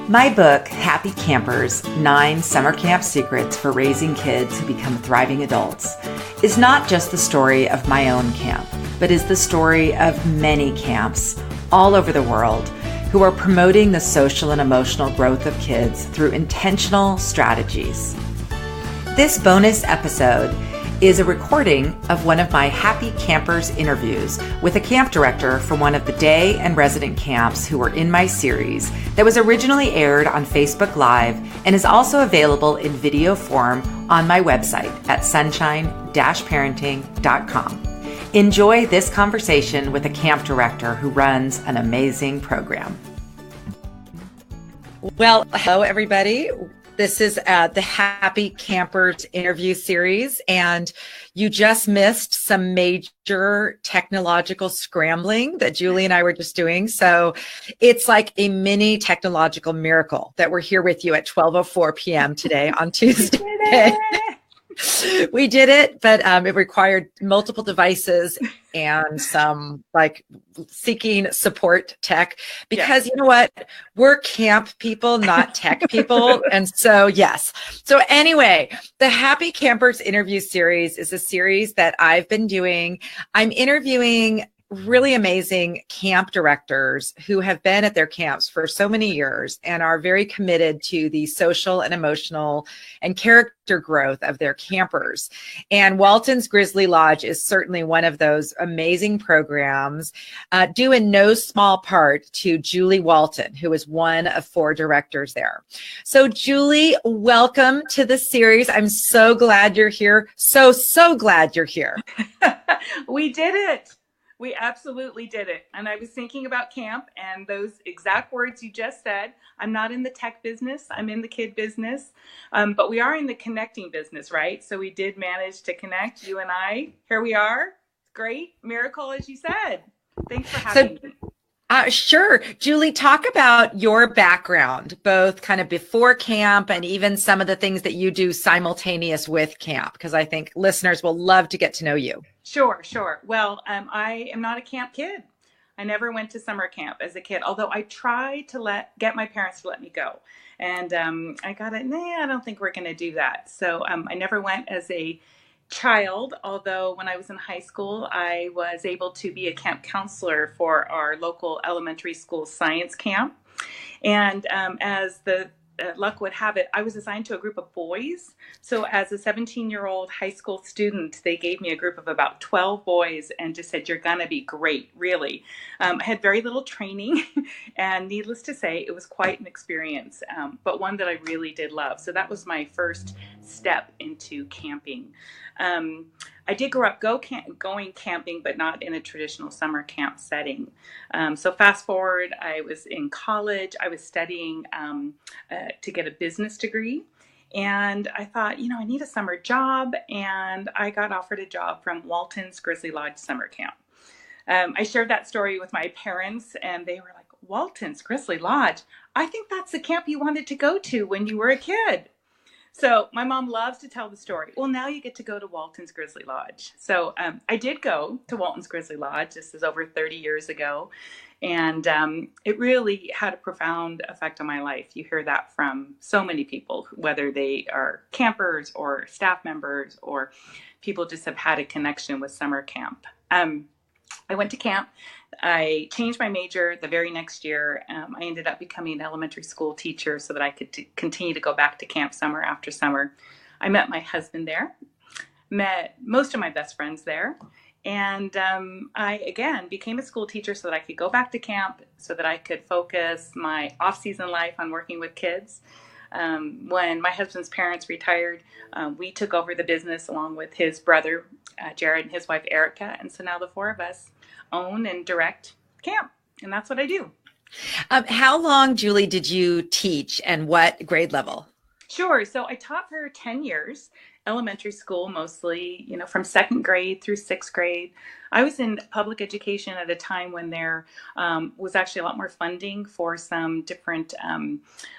My book, Happy Campers, 9 Summer Camp Secrets for Raising Kids Who Become Thriving Adults, is not just the story of my own camp, but is the story of many camps all over the world who are promoting the social and emotional growth of kids through intentional strategies. This bonus episode is a recording of one of my Happy Campers interviews with a camp director from one of the day and resident camps who were in my series that was originally aired on Facebook Live and is also available in video form on my website at sunshine-parenting.com. Enjoy this conversation with a camp director who runs an amazing program. Well, hello, everybody. This is the Happy Campers interview series, and you just missed some major technological scrambling that Julie and I were just doing. So it's like a mini technological miracle that we're here with you at 12:04 p.m. today on Tuesday. We did it, but it required multiple devices and some seeking support tech because You know what? We're camp people, not tech people. And so, yes. So anyway, the Happy Campers interview series is a series that I've been doing. I'm interviewing really amazing camp directors who have been at their camps for so many years and are very committed to the social and emotional and character growth of their campers. And Waltons Grizzly Lodge is certainly one of those amazing programs, due in no small part to Julie Walton, who is one of 4 directors there. So Julie, welcome to the series. I'm so glad you're here. So glad you're here. We did it. We absolutely did it. And I was thinking about camp and those exact words you just said. I'm not in the tech business. I'm in the kid business. But we are in the connecting business, right? So we did manage to connect, you and I. Here we are. Great. Miracle, as you said. Thanks for having me. Sure. Julie, talk about your background, both kind of before camp and even some of the things that you do simultaneous with camp, because I think listeners will love to get to know you. Sure. Well, I am not a camp kid. I never went to summer camp as a kid, although I tried to get my parents to let me go. And I got it. I don't think we're going to do that. So I never went as a child, although when I was in high school, I was able to be a camp counselor for our local elementary school science camp. And as the luck would have it, I was assigned to a group of boys. So as a 17-year-old high school student, they gave me a group of about 12 boys and just said, you're going to be great, really. I had very little training, and needless to say, it was quite an experience, but one that I really did love. So that was my first step into camping. I did grow up going camping, but not in a traditional summer camp setting. So fast forward, I was in college. I was studying to get a business degree. And I thought, I need a summer job. And I got offered a job from Waltons Grizzly Lodge Summer Camp. I shared that story with my parents, and they were like, Waltons Grizzly Lodge? I think that's the camp you wanted to go to when you were a kid. So my mom loves to tell the story. Well, now you get to go to Waltons Grizzly Lodge. So I did go to Waltons Grizzly Lodge. This is over 30 years ago. And it really had a profound effect on my life. You hear that from so many people, whether they are campers or staff members or people just have had a connection with summer camp. I went to camp. I changed my major the very next year. I ended up becoming an elementary school teacher so that I could continue to go back to camp summer after summer. I met my husband there, met most of my best friends there. And I, again, became a school teacher so that I could go back to camp, so that I could focus my off-season life on working with kids. When my husband's parents retired, we took over the business along with his brother, Jared, and his wife, Erica. And so now the 4 of us own and direct camp. And that's what I do. How long, Julie, did you teach and what grade level? Sure. So I taught for 10 years, elementary school mostly, from 2nd grade through 6th grade. I was in public education at a time when there was actually a lot more funding for some different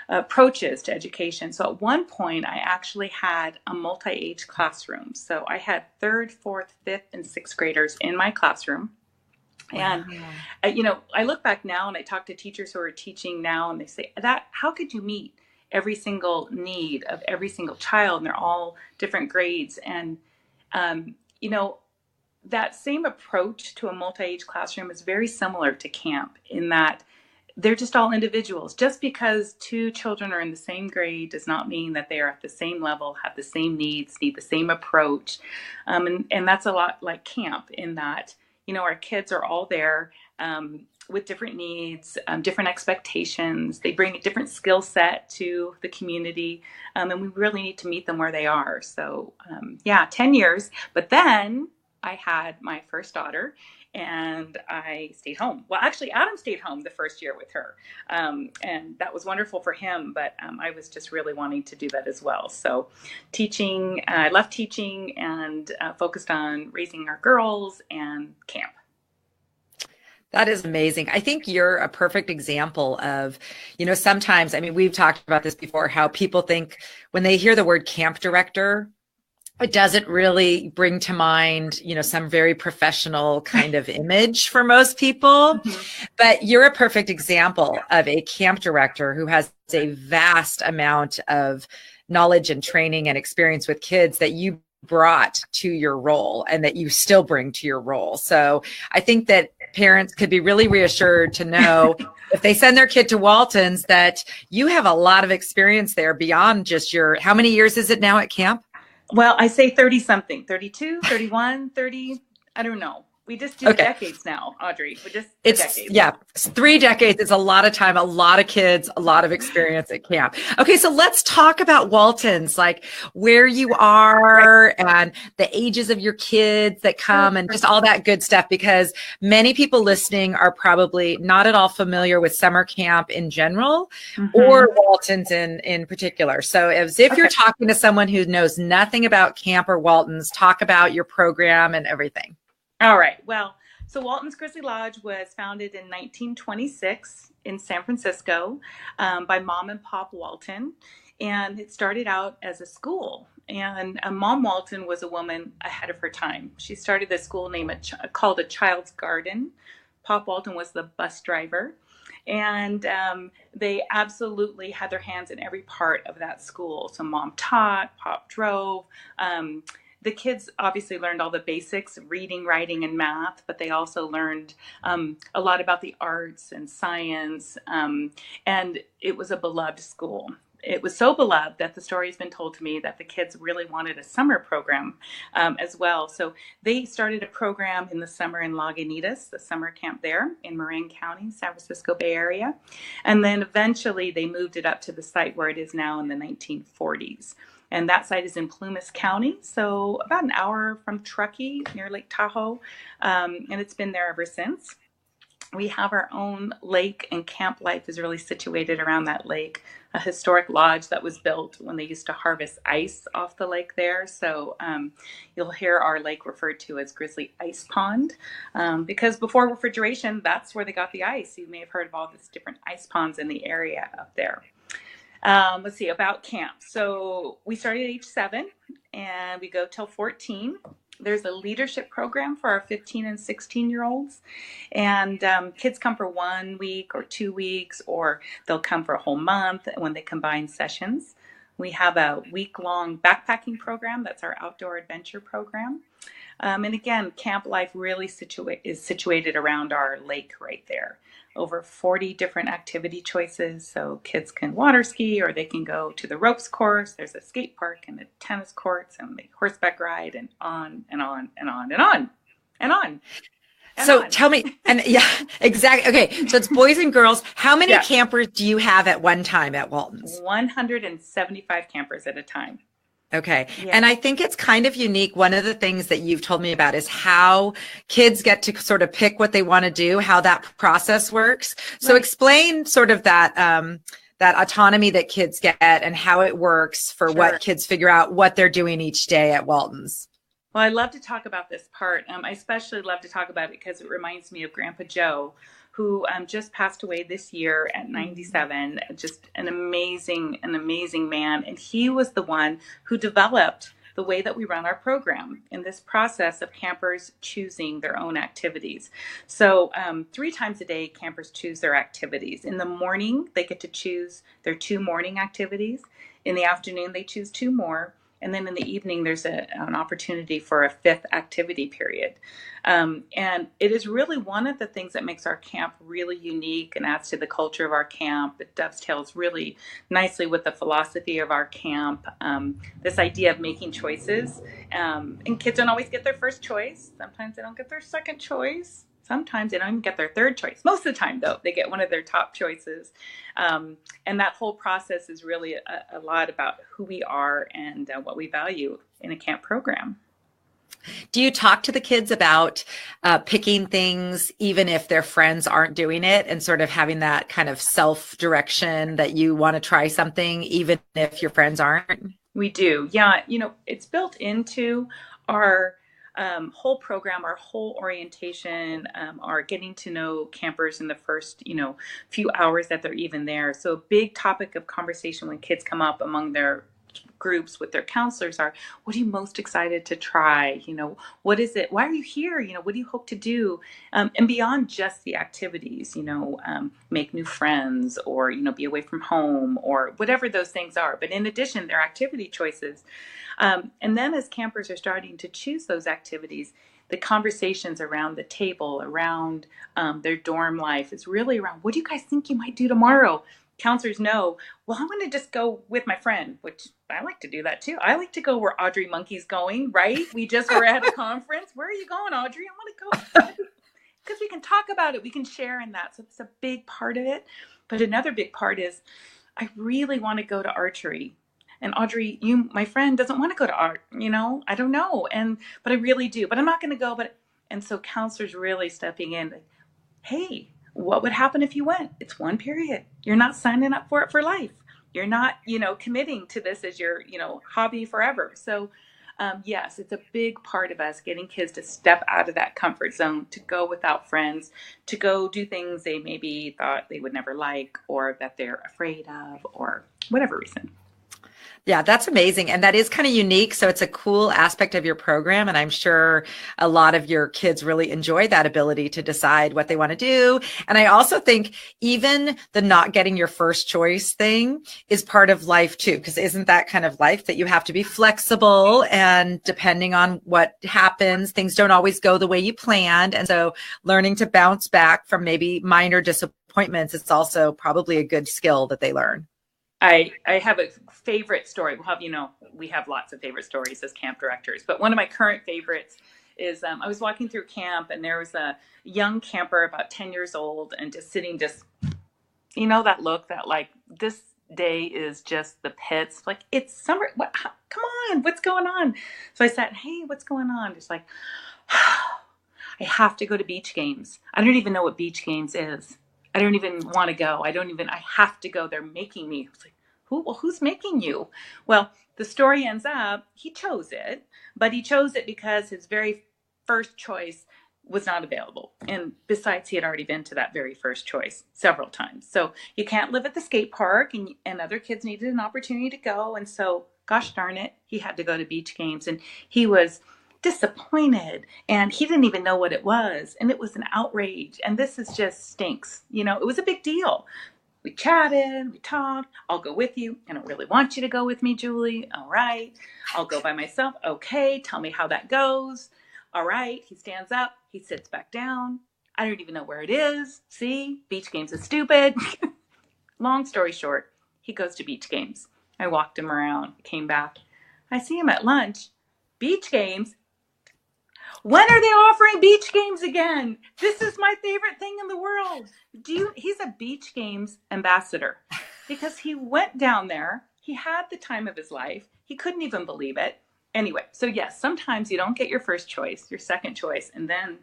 approaches to education. So at one point, I actually had a multi-age classroom. So I had 3rd, 4th, 5th, and 6th graders in my classroom. And, Wow. I look back now and I talk to teachers who are teaching now, and they say that, how could you meet every single need of every single child? And they're all different grades. And, um, you know, that same approach to a multi-age classroom is very similar to camp in that they're just all individuals. Just because two children are in the same grade does not mean that they are at the same level, have the same needs, need the same approach. And that's a lot like camp in that, our kids are all there with different needs, different expectations. They bring a different skill set to the community, and we really need to meet them where they are. So, 10 years. But then I had my first daughter, and I stayed home. Well, actually, Adam stayed home the first year with her, and that was wonderful for him. But I was just really wanting to do that as well. So, teaching, I left teaching and focused on raising our girls and camp. That is amazing. I think you're a perfect example of, sometimes, I mean, we've talked about this before, how people think when they hear the word camp director, it doesn't really bring to mind, some very professional kind of image for most people. Mm-hmm. But you're a perfect example of a camp director who has a vast amount of knowledge and training and experience with kids that you brought to your role and that you still bring to your role. So I think that parents could be really reassured to know if they send their kid to Waltons that you have a lot of experience there beyond just how many years is it now at camp? Well, I say 30 something, 32, 31, 30. I don't know. We just do the decades now, Audrey. Decades. Yeah, 3 decades is a lot of time, a lot of kids, a lot of experience at camp. Okay, so let's talk about Waltons, like where you are and the ages of your kids that come and just all that good stuff, because many people listening are probably not at all familiar with summer camp in general, or Waltons in particular. So if you're talking to someone who knows nothing about camp or Waltons, talk about your program and everything. All right. Well, so Waltons Grizzly Lodge was founded in 1926 in San Francisco by Mom and Pop Walton. And it started out as a school. And Mom Walton was a woman ahead of her time. She started a school called a Child's Garden. Pop Walton was the bus driver. And they absolutely had their hands in every part of that school. So Mom taught, Pop drove. The kids obviously learned all the basics, reading, writing, and math, but they also learned a lot about the arts and science, and it was a beloved school. It was so beloved that the story has been told to me that the kids really wanted a summer program as well. So they started a program in the summer in Lagunitas, the summer camp there in Marin County, San Francisco Bay Area. And then eventually they moved it up to the site where it is now in the 1940s. And that site is in Plumas County, so about an hour from Truckee near Lake Tahoe. And it's been there ever since. We have our own lake, and camp life is really situated around that lake, a historic lodge that was built when they used to harvest ice off the lake there. So you'll hear our lake referred to as Grizzly Ice Pond, because before refrigeration, that's where they got the ice. You may have heard of all these different ice ponds in the area up there. Let's see, about camp. So we started at age 7 and we go till 14. There's a leadership program for our 15 and 16-year-olds. And kids come for 1 week or 2 weeks, or they'll come for a whole month when they combine sessions. We have a week-long backpacking program. That's our outdoor adventure program. And again, camp life really is situated around our lake right there. Over 40 different activity choices. So kids can water ski, or they can go to the ropes course. There's a skate park and a tennis courts and the horseback ride, and on and on and on and on and on. So tell me, and yeah, exactly. Okay. So it's boys and girls. How many campers do you have at one time at Waltons? 175 campers at a time. Okay. Yeah. And I think it's kind of unique. One of the things that you've told me about is how kids get to sort of pick what they want to do, how that process works. So explain sort of that, that autonomy that kids get and how it works for what kids figure out what they're doing each day at Waltons. Well, I love to talk about this part. I especially love to talk about it because it reminds me of Grandpa Joe, who just passed away this year at 97. Just an amazing man. And he was the one who developed the the way that we run our program in this process of campers choosing their own activities. So 3 times a day, campers choose their activities. In the morning, they get to choose their 2 morning activities. In the afternoon, they choose 2 more. And then in the evening, there's an opportunity for a 5th activity period. And it is really one of the things that makes our camp really unique and adds to the culture of our camp. It dovetails really nicely with the philosophy of our camp, this idea of making choices. And kids don't always get their first choice. Sometimes they don't get their second choice. Sometimes they don't even get their third choice. Most of the time, though, they get one of their top choices. And that whole process is really a lot about who we are and what we value in a camp program. Do you talk to the kids about picking things, even if their friends aren't doing it, and sort of having that kind of self-direction that you want to try something, even if your friends aren't? We do. Yeah. It's built into our whole program, our whole orientation, our getting to know campers in the first, few hours that they're even there. So a big topic of conversation when kids come up among their groups with their counselors are, what are you most excited to try? What is it? Why are you here? What do you hope to do? And beyond just the activities, make new friends or, be away from home or whatever those things are. But in addition, their activity choices. And then as campers are starting to choose those activities, the conversations around the table, around their dorm life is really around, what do you guys think you might do tomorrow? Counselors know, well, I'm going to just go with my friend, which I like to do that too. I like to go where Audrey Monkey's going, right? We just were at a conference. Where are you going, Audrey? I want to go. Because we can talk about it. We can share in that. So it's a big part of it. But another big part is, I really want to go to archery. And Audrey, my friend, doesn't want to go to art, I don't know. But I really do. But I'm not going to go. And so counselors really stepping in, hey, what would happen if you went? It's 1 period. You're not signing up for it for life. You're not, committing to this as your, hobby forever. So, yes, it's a big part of us getting kids to step out of that comfort zone, to go without friends, to go do things they maybe thought they would never like or that they're afraid of or whatever reason. Yeah, that's amazing. And that is kind of unique. So it's a cool aspect of your program. And I'm sure a lot of your kids really enjoy that ability to decide what they want to do. And I also think even the not getting your first choice thing is part of life too, because isn't that kind of life that you have to be flexible, and depending on what happens, things don't always go the way you planned. And so learning to bounce back from maybe minor disappointments, it's also probably a good skill that they learn. I have a favorite story. We have lots of favorite stories as camp directors, but one of my current favorites is I was walking through camp and there was a young camper about 10 years old and just sitting, that look that like this day is just the pits. Like, it's summer. Come on, what's going on? So I said, hey, what's going on? Just like, I have to go to beach games. I don't even know what beach games is. I don't even want to go. I have to go. They're making me. I was like, who's making you? Well, the story ends up, he chose it, but he chose it because his very first choice was not available. And besides, he had already been to that very first choice several times. So you can't live at the skate park, and other kids needed an opportunity to go. And so, gosh darn it, he had to go to beach games. And he was disappointed, and he didn't even know what it was, and it was an outrage, and this is just stinks. It was a big deal. We chatted, we talked. I'll go with you. I don't really want you to go with me, Julie. All right. I'll go by myself. Okay, tell me how that goes. All right. He stands up, he sits back down. I don't even know where it is. See, beach games is stupid. Long story short, he goes to beach games. I walked him around, came back. I see him at lunch. Beach games? When are they offering beach games again? This is my favorite thing in the world. He's a beach games ambassador because he went down there. He had the time of his life. He couldn't even believe it. Anyway, so yes, sometimes you don't get your first choice, your second choice, and then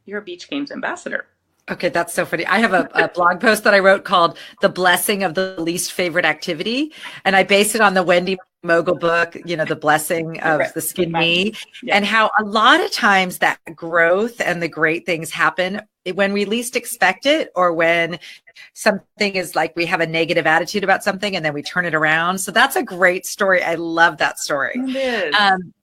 you're a beach games ambassador. Okay, that's so funny. I have a blog post that I wrote called The Blessing of the Least Favorite Activity. And I based it on the Wendy Mogul book, The Blessing of the Skin Me, and how a lot of times that growth and the great things happen when we least expect it, or when something is like we have a negative attitude about something and then we turn it around. So that's a great story. I love that story. It is.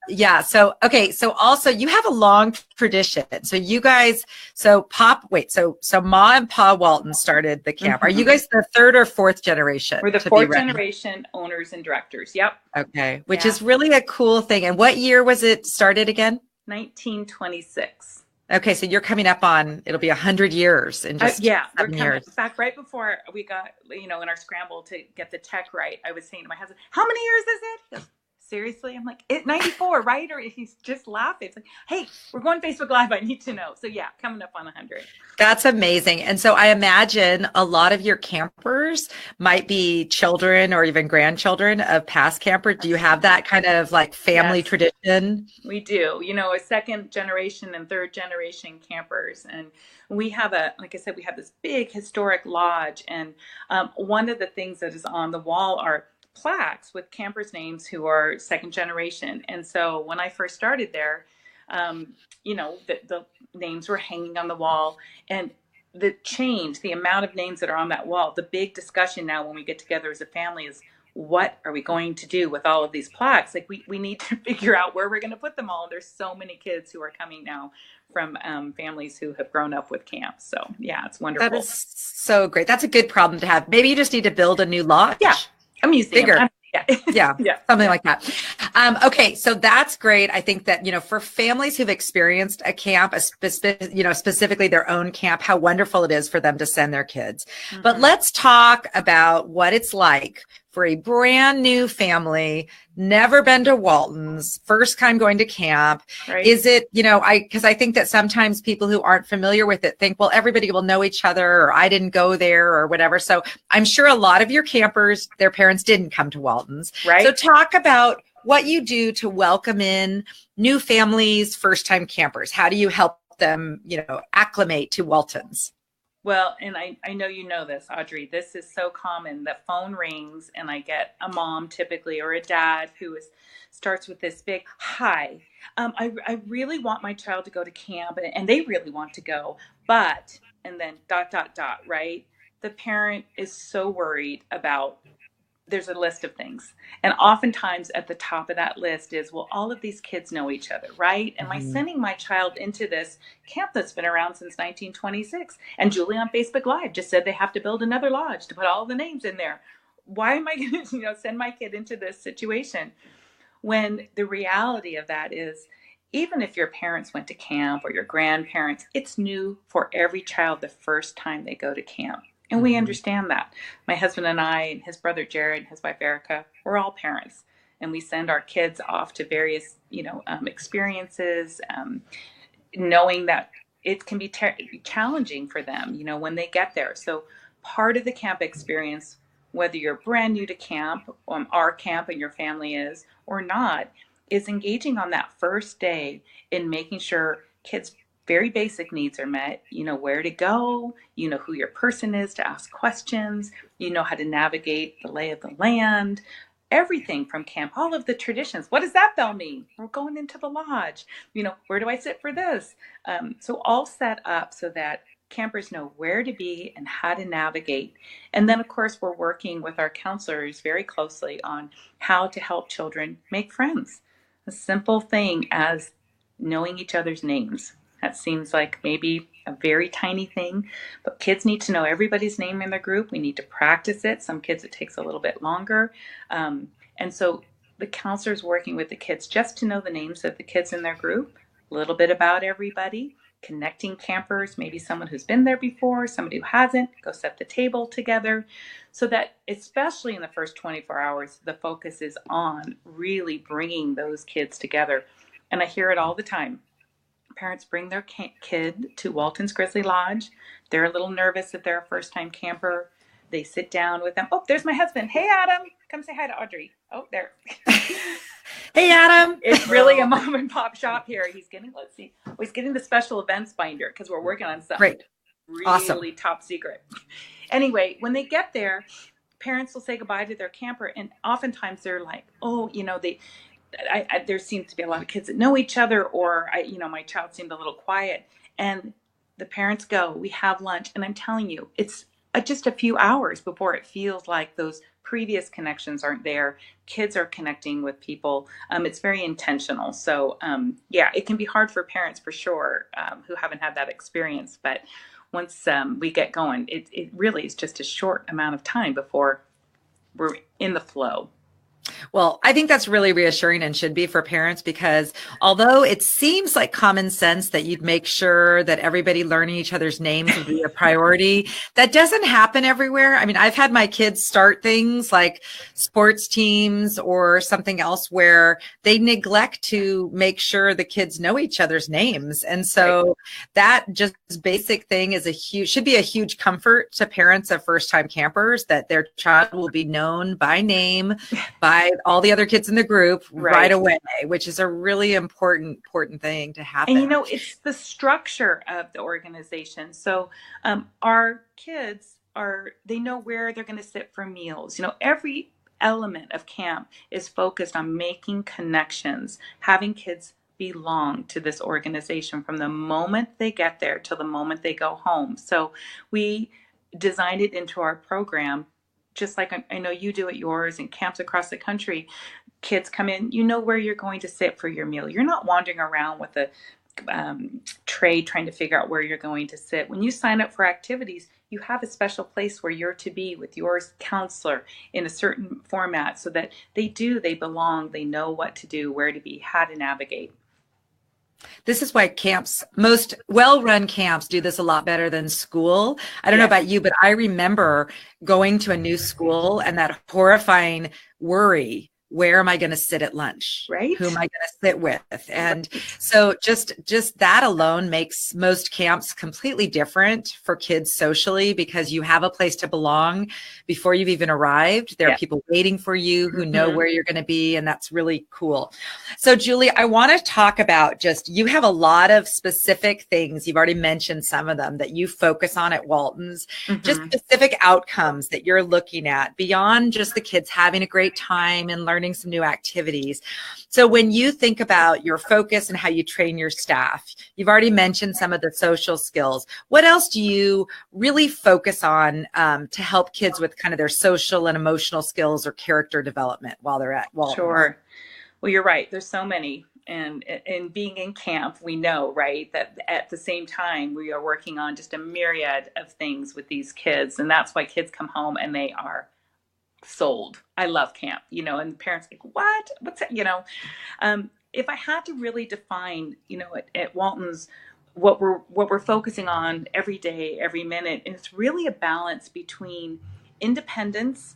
Yeah. So, okay. So also you have a long tradition. So you guys, so Ma and Pa Walton started the camp. Are you guys the third or fourth generation? We're the fourth generation owners and directors. Yep. Okay. Which is really a cool thing. And what year was it started again? 1926. Okay, so you're coming up on, it'll be 100 years in just 7 years. In fact, right before we got, in our scramble to get the tech right, I was saying to my husband, how many years is it? He goes, seriously? I'm like, 94, right? Or he's just laughing. It's like, hey, we're going Facebook Live. I need to know. So yeah, coming up on 100. That's amazing. And so I imagine a lot of your campers might be children or even grandchildren of past campers. Do you have that kind of like family tradition? We do, a second generation and third generation campers. And we have like I said, we have this big historic lodge. And one of the things that is on the wall are plaques with campers' names who are second generation. And so when I first started there, the names were hanging on the wall, and the amount of names that are on that wall, the big discussion now when we get together as a family is, what are we going to do with all of these plaques? Like we need to figure out where we're going to put them all. There's so many kids who are coming now from families who have grown up with camps. So yeah, it's wonderful. That is so great. That's a good problem to have. Maybe you just need to build a new lodge. Yeah. A museum. Bigger. Yeah. Something like that. Okay. So that's great. I think that, for families who've experienced a camp, specifically their own camp, how wonderful it is for them to send their kids. Mm-hmm. But let's talk about what it's like for a brand new family, never been to Waltons, first time going to camp. Right. Is it, because I think that sometimes people who aren't familiar with it think, well, everybody will know each other, or I didn't go there or whatever. So I'm sure a lot of your campers, their parents didn't come to Waltons. Right. So talk about what you do to welcome in new families, first time campers. How do you help them, acclimate to Waltons? Well, and I know you know this, Audrey. This is so common. The phone rings and I get a mom typically or a dad who starts with this big, hi, I really want my child to go to camp, and they really want to go, but, and then ... right? The parent is so worried about, there's a list of things. And oftentimes at the top of that list is, well, all of these kids know each other, right? Am I sending my child into this camp that's been around since 1926? And Julie on Facebook Live just said they have to build another lodge to put all the names in there. Why am I going to, send my kid into this situation? When the reality of that is, even if your parents went to camp or your grandparents, it's new for every child the first time they go to camp. And we understand that. My husband and I, and his brother Jared, his wife Erica, we're all parents. And we send our kids off to various, experiences, knowing that it can be challenging for them, when they get there. So part of the camp experience, whether you're brand new to camp, our camp and your family is, or not, is engaging on that first day in making sure kids' very basic needs are met. You know where to go, who your person is to ask questions, how to navigate the lay of the land, everything from camp, all of the traditions. What does that bell mean? We're going into the lodge. Where do I sit for this? So all set up so that campers know where to be and how to navigate. And then, of course, we're working with our counselors very closely on how to help children make friends. A simple thing as knowing each other's names. That seems like maybe a very tiny thing, but kids need to know everybody's name in their group. We need to practice it. Some kids, it takes a little bit longer. And so the counselor's working with the kids just to know the names of the kids in their group, a little bit about everybody, connecting campers, maybe someone who's been there before, somebody who hasn't, go set the table together, so that especially in the first 24 hours, the focus is on really bringing those kids together. And I hear it all the time. Parents bring their kid to Waltons Grizzly Lodge. They're a little nervous if they're a first-time camper. They sit down with them. Oh, there's my husband. Hey, Adam. Come say hi to Audrey. Oh, there. Hey, Adam. It's really a mom and pop shop here. He's getting the special events binder because we're working on something really top secret. Anyway, when they get there, parents will say goodbye to their camper. And oftentimes they're like, oh, there seems to be a lot of kids that know each other, or my child seemed a little quiet. And the parents go, we have lunch, and I'm telling you, it's just a few hours before it feels like those previous connections aren't there. Kids are connecting with people. It's very intentional. So yeah, it can be hard for parents for sure, who haven't had that experience. But once we get going, it really is just a short amount of time before we're in the flow. Well, I think that's really reassuring and should be for parents, because although it seems like common sense that you'd make sure that everybody learning each other's names would be a priority, that doesn't happen everywhere. I mean, I've had my kids start things like sports teams or something else where they neglect to make sure the kids know each other's names. And so that just basic thing is should be a huge comfort to parents of first-time campers, that their child will be known by name, by all the other kids in the group right away, which is a really important thing to happen. And it's the structure of the organization. So our kids they know where they're going to sit for meals. Every element of camp is focused on making connections, having kids belong to this organization from the moment they get there till the moment they go home. So we designed it into our program, just like I know you do at yours and camps across the country. Kids come in, you know where you're going to sit for your meal. You're not wandering around with a tray trying to figure out where you're going to sit. When you sign up for activities, you have a special place where you're to be with your counselor in a certain format, so that they belong, they know what to do, where to be, how to navigate. This is why most well-run camps do this a lot better than school. I don't know about you, but I remember going to a new school and that horrifying worry. Where am I going to sit at lunch? Right. Who am I going to sit with? And so just that alone makes most camps completely different for kids socially, because you have a place to belong before you've even arrived. There are people waiting for you who know where you're going to be. And that's really cool. So Julie, I want to talk about you have a lot of specific things. You've already mentioned some of them that you focus on at Waltons, just specific outcomes that you're looking at beyond just the kids having a great time and learning some new activities. So when you think about your focus and how you train your staff, you've already mentioned some of the social skills. What else do you really focus on to help kids with kind of their social and emotional skills or character development while they're at Waltons? Sure. Well, you're right. There's so many. And being in camp, we know, right, that at the same time, we are working on just a myriad of things with these kids. And that's why kids come home and they are sold. I love camp, and the parents like, what's that? If I had to really define, at Waltons, what we're focusing on every day, every minute, and it's really a balance between independence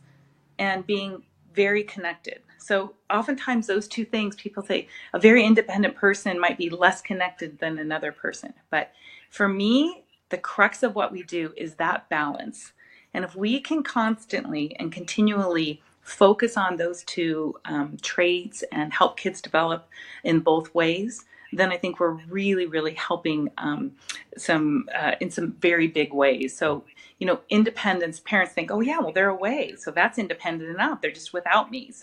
and being very connected. So oftentimes those two things, people say a very independent person might be less connected than another person. But for me, the crux of what we do is that balance. And if we can constantly and continually focus on those two traits and help kids develop in both ways, then I think we're really, really helping in some very big ways. So, independence, parents think, oh yeah, well, they're away, so that's independent enough. They're just without me.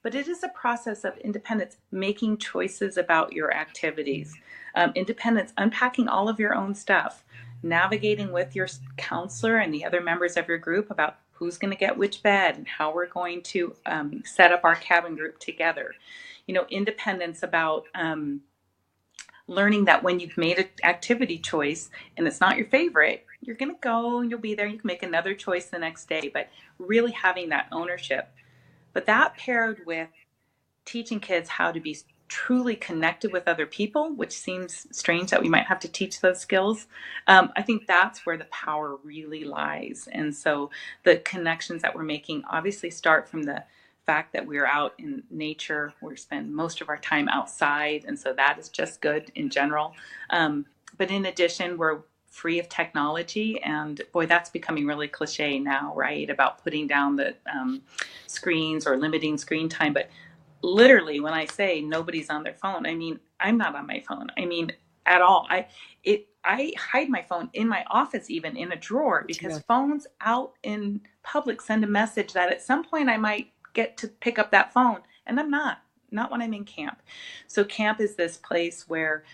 But it is a process of independence, making choices about your activities, independence, unpacking all of your own stuff, navigating with your counselor and the other members of your group about who's going to get which bed and how we're going to set up our cabin group together. Independence about learning that when you've made an activity choice and it's not your favorite, you're going to go and you'll be there. You can make another choice the next day, but really having that ownership. But that paired with teaching kids how to be truly connected with other people, which seems strange that we might have to teach those skills. I think that's where the power really lies. And so the connections that we're making obviously start from the fact that we're out in nature. We spend most of our time outside. And so that is just good in general. But in addition, we're free of technology. And boy, that's becoming really cliche now, right? About putting down the screens or limiting screen time. But literally, when I say nobody's on their phone, I mean, I'm not on my phone. I mean, at all. I hide my phone in my office, even in a drawer, because phones out in public send a message that at some point I might get to pick up that phone, and I'm not. not when I'm in camp. So camp is this place where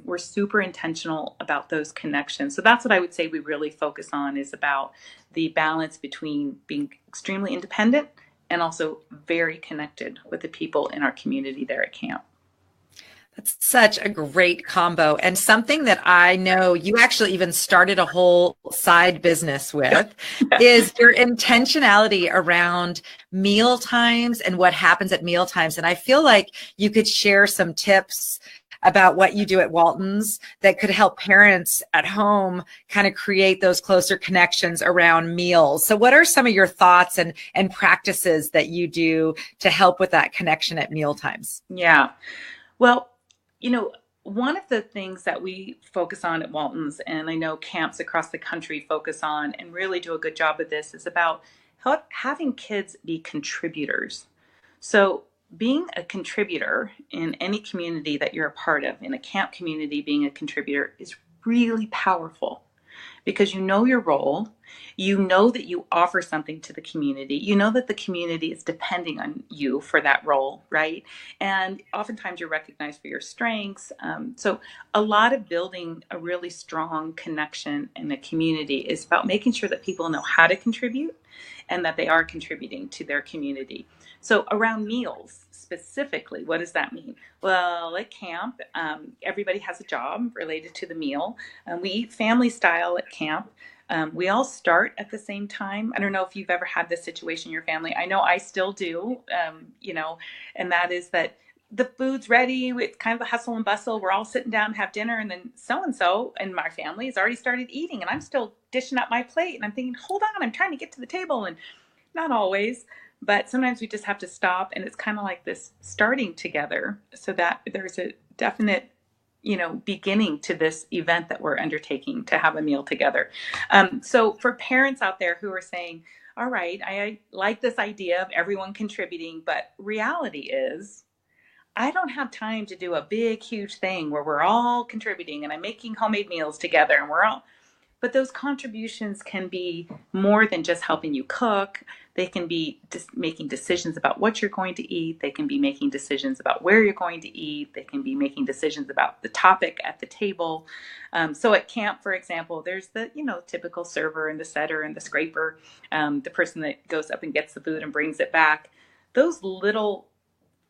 we're super intentional about those connections. So that's what I would say we really focus on, is about the balance between being extremely independent and also very connected with the people in our community there at camp. That's such a great combo, and something that I know you actually even started a whole side business with is your intentionality around meal times and what happens at meal times. And I feel like you could share some tips about what you do at Waltons that could help parents at home kind of create those closer connections around meals. So what are some of your thoughts and practices that you do to help with that connection at meal times? Yeah. Well, one of the things that we focus on at Waltons, and I know camps across the country focus on and really do a good job of this, is about having kids be contributors. So being a contributor in any community that you're a part of, in a camp community, being a contributor is really powerful, because you know your role, you know that you offer something to the community, you know that the community is depending on you for that role, right? And oftentimes you're recognized for your strengths. So a lot of building a really strong connection in a community is about making sure that people know how to contribute and that they are contributing to their community. So around meals specifically, what does that mean? Well, at camp, everybody has a job related to the meal. We eat family style at camp. We all start at the same time. I don't know if you've ever had this situation in your family. I know I still do, and that is that the food's ready. It's kind of a hustle and bustle. We're all sitting down and have dinner, and then so-and-so in my family has already started eating, and I'm still dishing up my plate, and I'm thinking, hold on, I'm trying to get to the table. And not always, but sometimes we just have to stop, and it's kind of like this starting together so that there's a definite beginning to this event that we're undertaking to have a meal together. So for parents out there who are saying, all right, I like this idea of everyone contributing, but reality is I don't have time to do a big, huge thing where we're all contributing and I'm making homemade meals together and but those contributions can be more than just helping you cook. They can be just making decisions about what you're going to eat. They can be making decisions about where you're going to eat. They can be making decisions about the topic at the table. So at camp, for example, there's the, typical server and the setter and the scraper, the person that goes up and gets the food and brings it back. Those little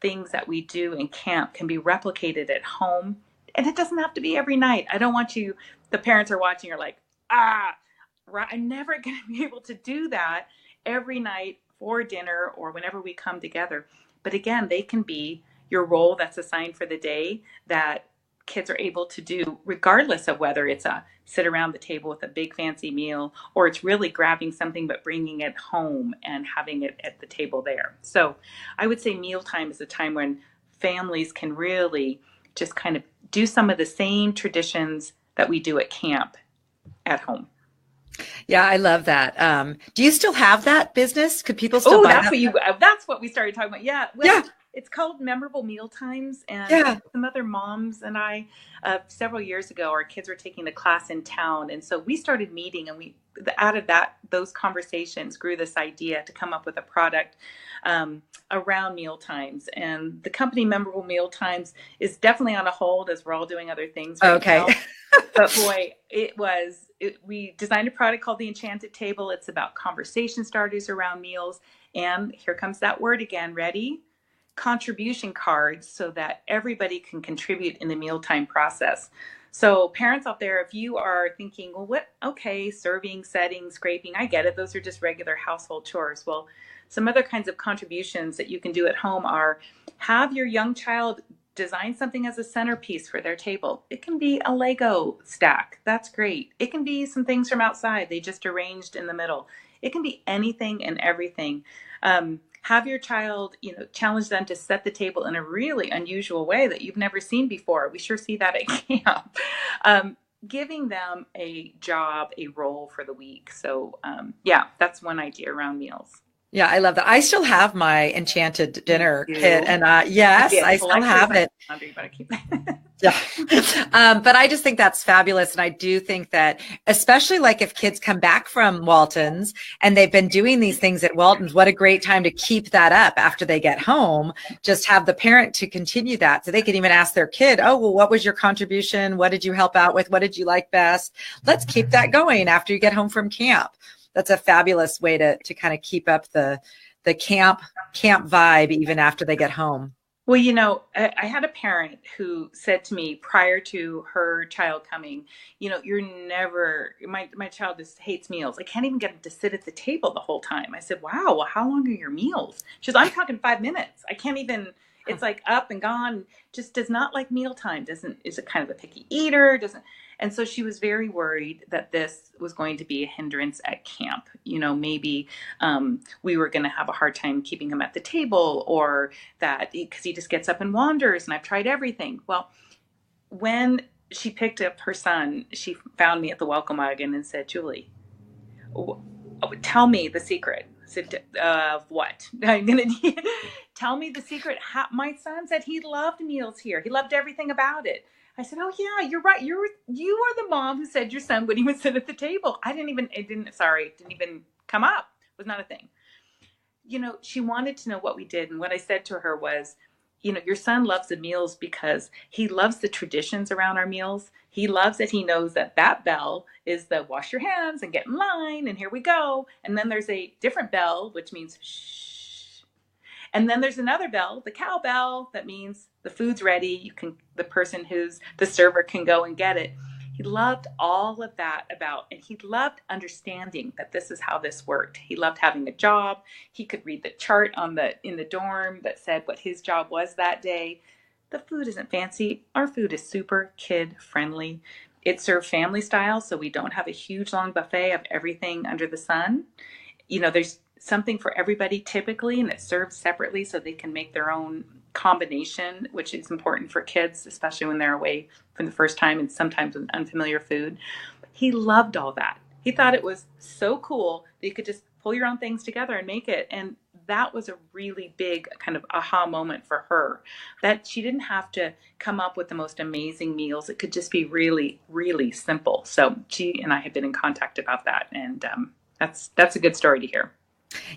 things that we do in camp can be replicated at home. And it doesn't have to be every night. I don't want the parents are watching, are like, I'm never going to be able to do that every night for dinner or whenever we come together. But again, they can be your role that's assigned for the day that kids are able to do regardless of whether it's a sit around the table with a big fancy meal or it's really grabbing something but bringing it home and having it at the table there. So I would say mealtime is a time when families can really just kind of do some of the same traditions that we do at camp at home. Yeah, I love that. Do you still have that business? Could people still buy that? That's what we started talking about. Yeah. Well, yeah. It's called Memorable Mealtimes. And some other moms and I, several years ago, our kids were taking a class in town. And so we started meeting, and out of those conversations grew this idea to come up with a product around mealtimes. And the company Memorable Mealtimes is definitely on a hold as we're all doing other things right now. But boy, we designed a product called the Enchanted Table. It's about conversation starters around meals. And here comes that word again. Ready? Contribution cards, so that everybody can contribute in the mealtime process. So parents out there, if you are thinking, well, serving, setting, scraping, I get it. Those are just regular household chores. Well, some other kinds of contributions that you can do at home are have your young child design something as a centerpiece for their table. It can be a Lego stack. That's great. It can be some things from outside they just arranged in the middle. It can be anything and everything. Have your child, challenge them to set the table in a really unusual way that you've never seen before. We sure see that at camp. Giving them a job, a role for the week. So that's one idea around meals. Yeah, I love that. I still have my Enchanted dinner kit, and yes, I still have it. Yeah. But I just think that's fabulous. And I do think that, especially like if kids come back from Waltons and they've been doing these things at Waltons, what a great time to keep that up after they get home. Just have the parent to continue that. So they can even ask their kid, oh, well, what was your contribution? What did you help out with? What did you like best? Let's keep that going after you get home from camp. That's a fabulous way to kind of keep up the camp vibe even after they get home. Well, I had a parent who said to me prior to her child coming, you're never, my child just hates meals. I can't even get him to sit at the table the whole time. I said, wow, well, how long are your meals? She goes, I'm talking 5 minutes. I can't even, it's like up and gone, just does not like mealtime, is a kind of a picky eater, and so she was very worried that this was going to be a hindrance at camp. Maybe we were going to have a hard time keeping him at the table, or that because he just gets up and wanders, and I've tried everything. Well, when she picked up her son, she found me at the welcome wagon and said, Julie, tell me the secret. I said, of what? I'm going to tell me the secret. My son said he loved meals here. He loved everything about it. I said, oh yeah, you're right. You are the mom who said your son wouldn't even sit at the table. It didn't even come up. It was not a thing. She wanted to know what we did. And what I said to her was, your son loves the meals because he loves the traditions around our meals. He loves it. He knows that bell is the wash your hands and get in line. And here we go. And then there's a different bell, which means shh. And then there's another bell, the cowbell, that means the food's ready. The person who's the server can go and get it. He loved all of that and he loved understanding that this is how this worked. He loved having a job. He could read the chart in the dorm that said what his job was that day. The food isn't fancy. Our food is super kid friendly. It's served family style, so we don't have a huge long buffet of everything under the sun. There's something for everybody typically, and it's served separately so they can make their own combination, which is important for kids, especially when they're away for the first time and sometimes with unfamiliar food. He loved all that. He thought it was so cool that you could just pull your own things together and make it. And that was a really big kind of aha moment for her, that she didn't have to come up with the most amazing meals. It could just be really, really simple. So she and I have been in contact about that. And that's a good story to hear.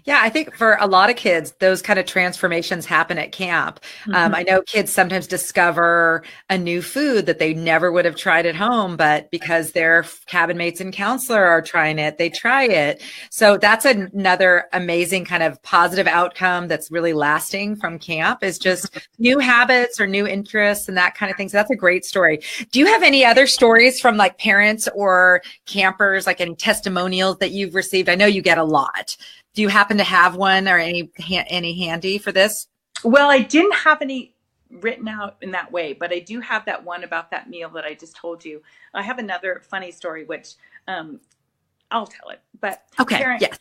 Yeah, I think for a lot of kids, those kind of transformations happen at camp. Mm-hmm. I know kids sometimes discover a new food that they never would have tried at home, but because their cabin mates and counselor are trying it, they try it. So that's another amazing kind of positive outcome that's really lasting from camp, is just new habits or new interests and that kind of thing. So that's a great story. Do you have any other stories from like parents or campers, like any testimonials that you've received? I know you get a lot. Do you happen to have one or any handy for this? Well, I didn't have any written out in that way, but I do have that one about that meal that I just told you. I have another funny story, which I'll tell it. But okay, Karen, yes.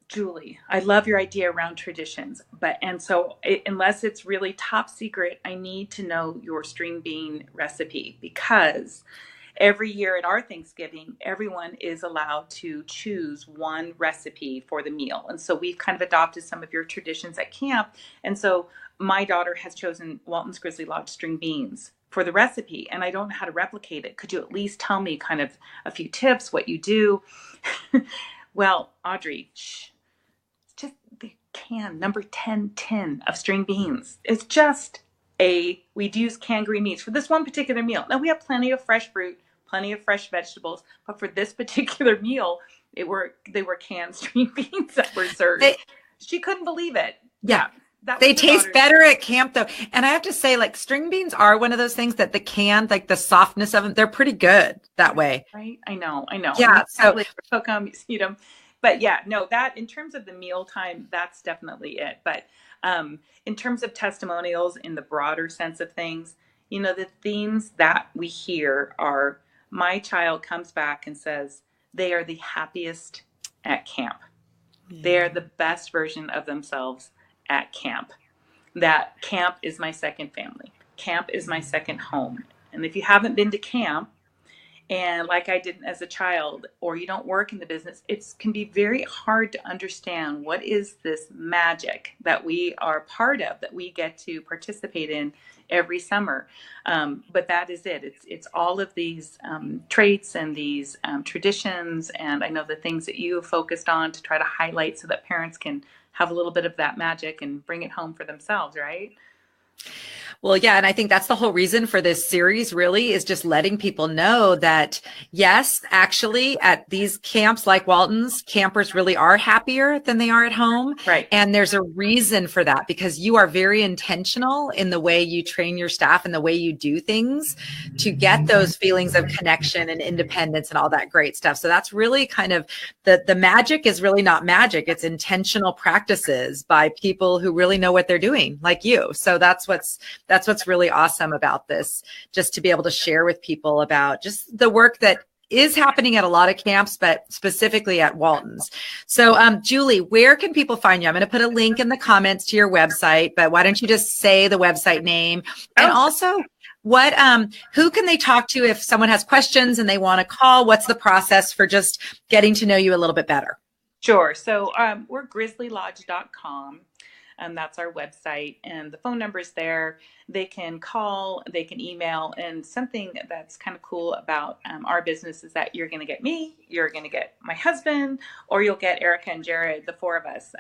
Julie, I love your idea around traditions, unless it's really top secret, I need to know your string bean recipe, because every year at our Thanksgiving, everyone is allowed to choose one recipe for the meal. And so we've kind of adopted some of your traditions at camp. And so my daughter has chosen Waltons Grizzly Lodge string beans for the recipe, and I don't know how to replicate it. Could you at least tell me kind of a few tips, what you do? Well, Audrey, it's just the can, number 10 tin of string beans. It's just we'd use canned green meats for this one particular meal. Now we have plenty of fresh fruit, plenty of fresh vegetables, but for this particular meal, they were canned string beans that were served. She couldn't believe it. Yeah. They taste better at camp though. And I have to say, like, string beans are one of those things that the can, like the softness of them, they're pretty good that way. Right. I know. Yeah. So cook them, eat them. But yeah, no, that in terms of the mealtime, that's definitely it. But in terms of testimonials in the broader sense of things, the themes that we hear are, my child comes back and says they are the happiest at camp. Yeah. They are the best version of themselves at camp. That camp is my second family. Camp is my second home. And if you haven't been to camp, And like I did as a child, or you don't work in the business, it can be very hard to understand what is this magic that we are part of, that we get to participate in every summer. But that is it. It's all of these traits and these traditions. And I know the things that you have focused on to try to highlight so that parents can have a little bit of that magic and bring it home for themselves, right? Well, yeah. And I think that's the whole reason for this series really is just letting people know that, yes, actually at these camps like Walton's, campers really are happier than they are at home. Right. And there's a reason for that because you are very intentional in the way you train your staff and the way you do things to get those feelings of connection and independence and all that great stuff. So that's really kind of the magic is really not magic. It's intentional practices by people who really know what they're doing, like you. So that's what's really awesome about this, just to be able to share with people about just the work that is happening at a lot of camps, but specifically at Walton's. So, Julie, where can people find you? I'm going to put a link in the comments to your website, but why don't you just say the website name and also who can they talk to if someone has questions and they want to call? What's the process for just getting to know you a little bit better? Sure. So, we're grizzlylodge.com. That's our website, and the phone number is there. They can call, they can email, and something that's kind of cool about our business is that you're going to get me, you're going to get my husband, or you'll get Erica and Jared, the four of us.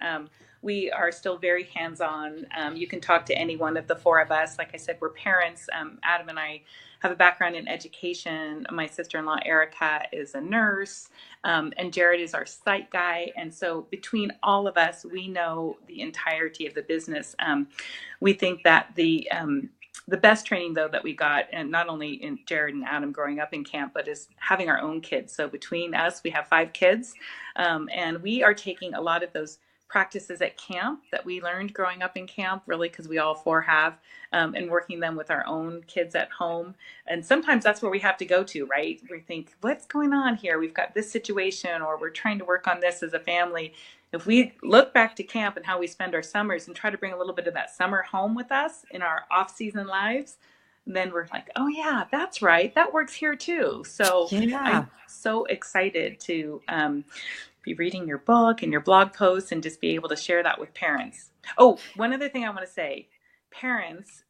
We are still very hands-on. You can talk to any one of the four of us. Like I said, we're parents. Adam and I have a background in education. My sister-in-law, Erica, is a nurse, and Jared is our site guy. And so between all of us, we know the entirety of the business. We think that the best training, though, that we got, and not only in Jared and Adam growing up in camp, but is having our own kids. So between us, we have 5 kids, and we are taking a lot of those practices at camp that we learned growing up in camp, really, because we all 4 have, and working them with our own kids at home. And sometimes that's where we have to go to, right? We think, what's going on here? We've got this situation, or we're trying to work on this as a family. If we look back to camp and how we spend our summers and try to bring a little bit of that summer home with us in our off-season lives, then we're like, oh yeah, that's right. That works here too. So yeah. I'm so excited to be reading your book and your blog posts and just be able to share that with parents. Oh, one other thing I want to say, parents,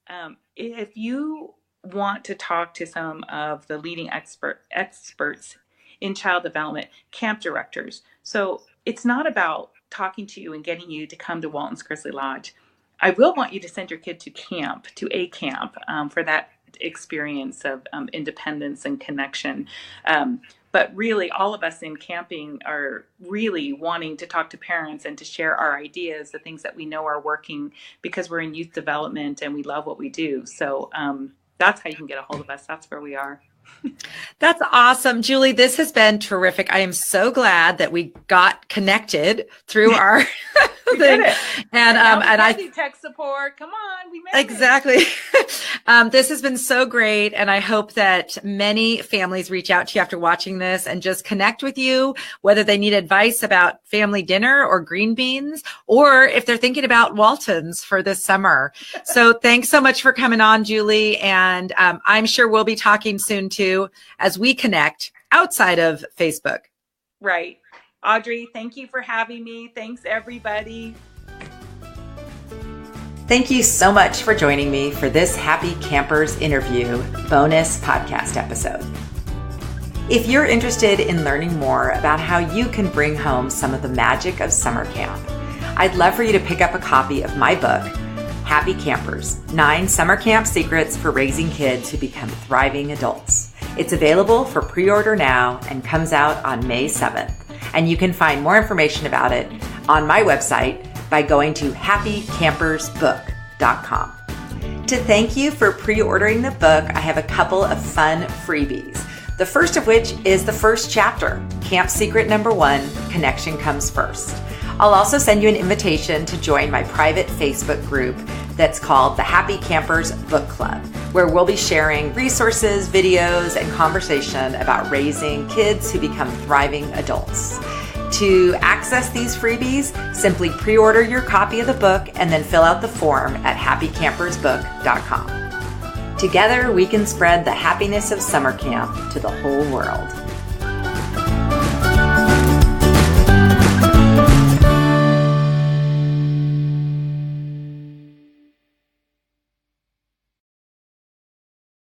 if you want to talk to some of the leading experts in child development, camp directors. So it's not about talking to you and getting you to come to Waltons Grizzly Lodge. I will want you to send your kid to a camp for that experience of independence and connection. But really, all of us in camping are really wanting to talk to parents and to share our ideas, the things that we know are working, because we're in youth development and we love what we do. So that's how you can get a hold of us. That's where we are. That's awesome. Julie, this has been terrific. I am so glad that we got connected through our thing. And I tech support. Come on, we made exactly. This has been so great. And I hope that many families reach out to you after watching this and just connect with you, whether they need advice about family dinner or green beans, or if they're thinking about Waltons for this summer. So thanks so much for coming on, Julie. And I'm sure we'll be talking soon too, as we connect outside of Facebook. Right. Audrey, thank you for having me. Thanks, everybody. Thank you so much for joining me for this Happy Campers interview bonus podcast episode. If you're interested in learning more about how you can bring home some of the magic of summer camp, I'd love for you to pick up a copy of my book, Happy Campers, 9 Summer Camp Secrets for Raising Kids Who Become Thriving Adults. It's available for pre-order now and comes out on May 7th. And you can find more information about it on my website by going to happycampersbook.com. To thank you for pre-ordering the book, I have a couple of fun freebies. The first of which is the first chapter, Camp Secret Number 1, Connection Comes First. I'll also send you an invitation to join my private Facebook group that's called the Happy Campers Book Club, where we'll be sharing resources, videos, and conversation about raising kids who become thriving adults. To access these freebies, simply pre-order your copy of the book and then fill out the form at happycampersbook.com. Together, we can spread the happiness of summer camp to the whole world.